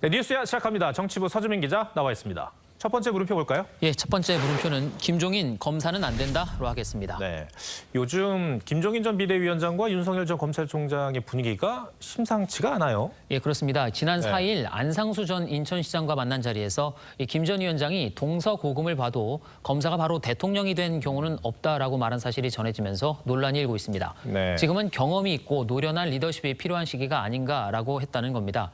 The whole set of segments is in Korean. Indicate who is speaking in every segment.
Speaker 1: 네, 뉴스야 시작합니다. 정치부 서주민 기자 나와 있습니다. 첫 번째 물음표 볼까요?
Speaker 2: 예, 첫 번째 물음표는 김종인 검사는 안 된다로 하겠습니다.
Speaker 1: 네, 요즘 김종인 전 비대위원장과 윤석열 전 검찰총장의 분위기가 심상치가 않아요.
Speaker 2: 예, 그렇습니다. 지난
Speaker 1: 네.
Speaker 2: 4일 안상수 전 인천시장과 만난 자리에서 김 전 위원장이 동서고금을 봐도 검사가 바로 대통령이 된 경우는 없다라고 말한 사실이 전해지면서 논란이 일고 있습니다.
Speaker 1: 네.
Speaker 2: 지금은 경험이 있고 노련한 리더십이 필요한 시기가 아닌가라고 했다는 겁니다.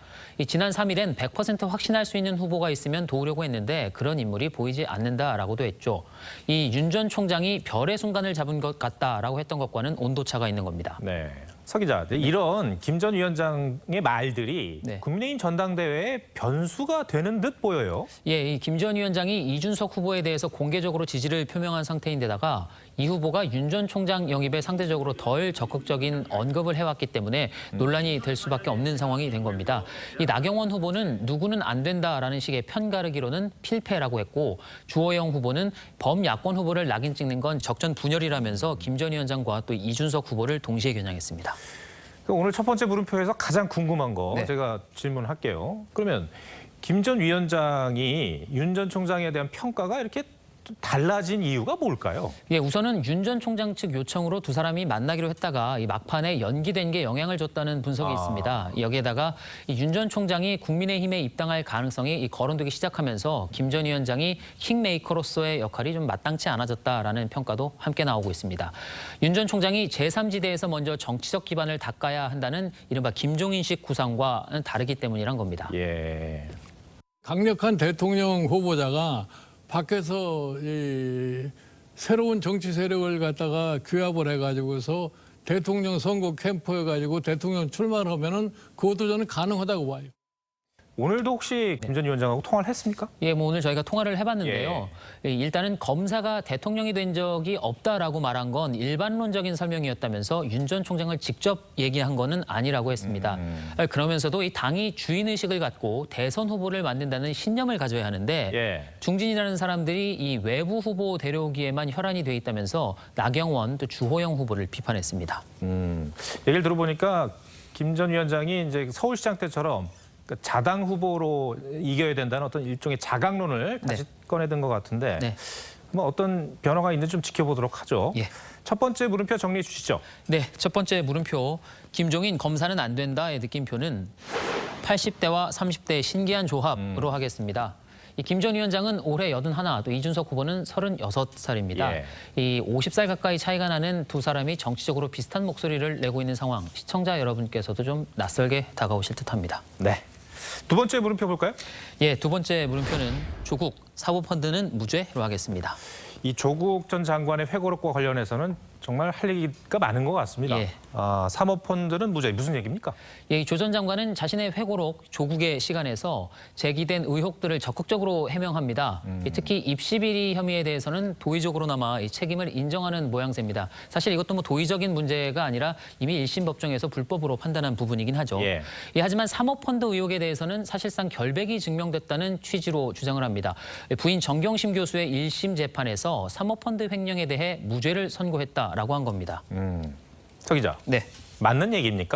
Speaker 2: 지난 3일엔 100% 확신할 수 있는 후보가 있으면 도우려고 했는데 그런 인물이 보이지 않는다라고도 했죠. 이 윤 전 총장이 별의 순간을 잡은 것 같다라고 했던 것과는 온도차가 있는 겁니다.
Speaker 1: 네, 서 기자, 이런 김 전 위원장의 말들이
Speaker 2: 네.
Speaker 1: 국민의힘 전당대회에 변수가 되는 듯 보여요.
Speaker 2: 예, 이 김 전 위원장이 이준석 후보에 대해서 공개적으로 지지를 표명한 상태인데다가 이 후보가 윤 전 총장 영입에 상대적으로 덜 적극적인 언급을 해왔기 때문에 논란이 될 수밖에 없는 상황이 된 겁니다. 이 나경원 후보는 누구는 안 된다라는 식의 편가르기로는 필패라고 했고 주호영 후보는 범야권 후보를 낙인 찍는 건 적전 분열이라면서 김 전 위원장과 또 이준석 후보를 동시에 겨냥했습니다.
Speaker 1: 오늘 첫 번째 물음표에서 가장 궁금한 거
Speaker 2: 네.
Speaker 1: 제가 질문할게요. 그러면 김 전 위원장이 윤 전 총장에 대한 평가가 이렇게 달라진 이유가 뭘까요?
Speaker 2: 예, 우선은 윤 전 총장 측 요청으로 두 사람이 만나기로 했다가 이 막판에 연기된 게 영향을 줬다는 분석이 있습니다. 여기에다가 윤 전 총장이 국민의힘에 입당할 가능성이 거론되기 시작하면서 김 전 위원장이 킹메이커로서의 역할이 좀 마땅치 않아졌다라는 평가도 함께 나오고 있습니다. 윤 전 총장이 제3지대에서 먼저 정치적 기반을 닦아야 한다는 이른바 김종인식 구상과는 다르기 때문이란 겁니다.
Speaker 1: 예.
Speaker 3: 강력한 대통령 후보자가 밖에서 이 새로운 정치 세력을 갖다가 규합을 해가지고서 대통령 선거 캠프 해가지고 대통령 출마를 하면은 그것도 저는 가능하다고 봐요.
Speaker 1: 오늘도 혹시 김 전 위원장하고 통화를 했습니까?
Speaker 2: 예, 뭐 오늘 저희가 통화를 해봤는데요. 예, 일단은 검사가 대통령이 된 적이 없다라고 말한 건 일반론적인 설명이었다면서 윤 전 총장을 직접 얘기한 거는 아니라고 했습니다. 그러면서도 이 당이 주인의식을 갖고 대선 후보를 만든다는 신념을 가져야 하는데
Speaker 1: 예.
Speaker 2: 중진이라는 사람들이 이 외부 후보 데려오기에만 혈안이 돼 있다면서 나경원 또 주호영 후보를 비판했습니다.
Speaker 1: 얘기를 들어보니까 김 전 위원장이 이제 서울시장 때처럼 자당 후보로 이겨야 된다는 어떤 일종의 자강론을 다시 꺼내든 것 같은데
Speaker 2: 네.
Speaker 1: 뭐 어떤 변화가 있는지 좀 지켜보도록 하죠.
Speaker 2: 예.
Speaker 1: 첫 번째 물음표 정리해 주시죠.
Speaker 2: 네, 첫 번째 물음표 김종인 검사는 안 된다의 느낌표는 80대와 30대의 신기한 조합으로 하겠습니다. 이 김 전 위원장은 올해 81, 또 이준석 후보는 36살입니다.
Speaker 1: 예.
Speaker 2: 이 50살 가까이 차이가 나는 두 사람이 정치적으로 비슷한 목소리를 내고 있는 상황, 시청자 여러분께서도 좀 낯설게 다가오실 듯합니다.
Speaker 1: 네. 두 번째 물음표 볼까요?
Speaker 2: 예, 두 번째 물음표는 조국 사모펀드는 무죄로 하겠습니다.
Speaker 1: 이 조국 전 장관의 회고록과 관련해서는 정말 할 얘기가 많은 것 같습니다.
Speaker 2: 예.
Speaker 1: 사모펀드는 무죄, 무슨 얘기입니까?
Speaker 2: 예, 조 전 장관은 자신의 회고록 조국의 시간에서 제기된 의혹들을 적극적으로 해명합니다. 특히 입시비리 혐의에 대해서는 도의적으로나마 이 책임을 인정하는 모양새입니다. 사실 이것도 뭐 도의적인 문제가 아니라 이미 1심 법정에서 불법으로 판단한 부분이긴 하죠.
Speaker 1: 예.
Speaker 2: 하지만 사모펀드 의혹에 대해서는 사실상 결백이 증명됐다는 취지로 주장을 합니다. 부인 정경심 교수의 1심 재판에서 사모펀드 횡령에 대해 무죄를 선고했다라고 한 겁니다.
Speaker 1: 서 기자,
Speaker 2: 네.
Speaker 1: 맞는 얘기입니까?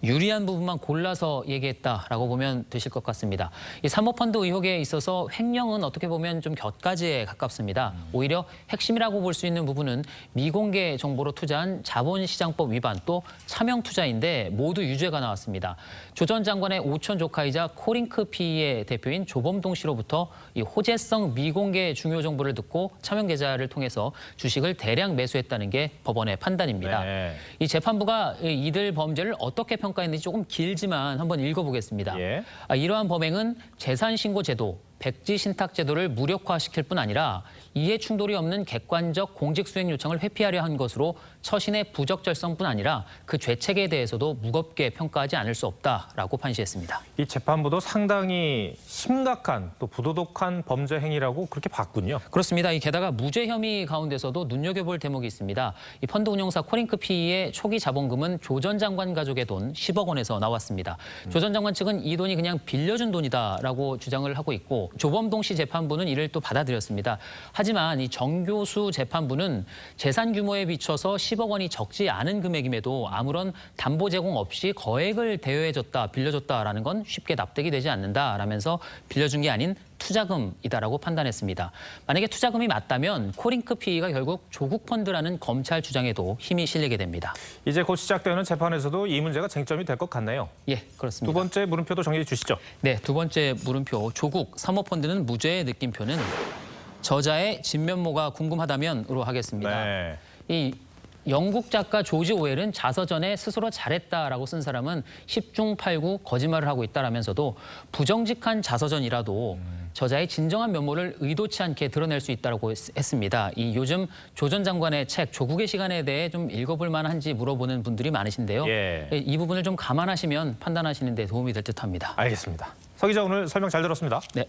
Speaker 2: 유리한 부분만 골라서 얘기했다라고 보면 되실 것 같습니다. 이 사모펀드 의혹에 있어서 횡령은 어떻게 보면 좀 곁가지에 가깝습니다. 오히려 핵심이라고 볼 수 있는 부분은 미공개 정보로 투자한 자본시장법 위반 또 차명 투자인데 모두 유죄가 나왔습니다. 조 전 장관의 오촌 조카이자 코링크 PE의 대표인 조범동 씨로부터 이 호재성 미공개 중요 정보를 듣고 차명 계좌를 통해서 주식을 대량 매수했다는 게 법원의 판단입니다.
Speaker 1: 네.
Speaker 2: 이 재판부가 이들 범죄를 어떻게 평가했는지 조금 길지만 한번 읽어보겠습니다.
Speaker 1: 예.
Speaker 2: 이러한 범행은 재산신고제도, 백지신탁제도를 무력화시킬 뿐 아니라 이해 충돌이 없는 객관적 공직수행 요청을 회피하려 한 것으로 처신의 부적절성뿐 아니라 그 죄책에 대해서도 무겁게 평가하지 않을 수 없다라고 판시했습니다.
Speaker 1: 이 재판부도 상당히 심각한 또 부도덕한 범죄 행위라고 그렇게 봤군요.
Speaker 2: 그렇습니다. 게다가 무죄 혐의 가운데서도 눈여겨볼 대목이 있습니다. 이 펀드 운용사 코링크 PE의 초기 자본금은 조 전 장관 가족의 돈 10억 원에서 나왔습니다. 조 전 장관 측은 이 돈이 그냥 빌려준 돈이다라고 주장을 하고 있고 조범동 씨 재판부는 이를 또 받아들였습니다. 하지만 이 정 교수 재판부는 재산 규모에 비춰서 10억 원이 적지 않은 금액임에도 아무런 담보 제공 없이 거액을 대여해줬다, 빌려줬다라는 건 쉽게 납득이 되지 않는다라면서 빌려준 게 아닌 투자금이다라고 판단했습니다. 만약에 투자금이 맞다면 코링크 피의가 결국 조국 펀드라는 검찰 주장에도 힘이 실리게 됩니다.
Speaker 1: 이제 곧 시작되는 재판에서도 이 문제가 쟁점이 될 것 같네요.
Speaker 2: 예, 그렇습니다.
Speaker 1: 두 번째 물음표도 정리해 주시죠.
Speaker 2: 네, 두 번째 물음표 조국 사모펀드는 무죄의 느낌표는 저자의 진면모가 궁금하다면으로 하겠습니다.
Speaker 1: 네.
Speaker 2: 이 영국 작가 조지 오웰은 자서전에 스스로 잘했다라고 쓴 사람은 10중 8구 거짓말을 하고 있다라면서도 부정직한 자서전이라도 저자의 진정한 면모를 의도치 않게 드러낼 수 있다고 했습니다. 이 요즘 조 전 장관의 책 조국의 시간에 대해 좀 읽어볼 만한지 물어보는 분들이 많으신데요.
Speaker 1: 예.
Speaker 2: 이 부분을 좀 감안하시면 판단하시는 데 도움이 될 듯합니다.
Speaker 1: 알겠습니다. 서 기자 오늘 설명 잘 들었습니다.
Speaker 2: 네.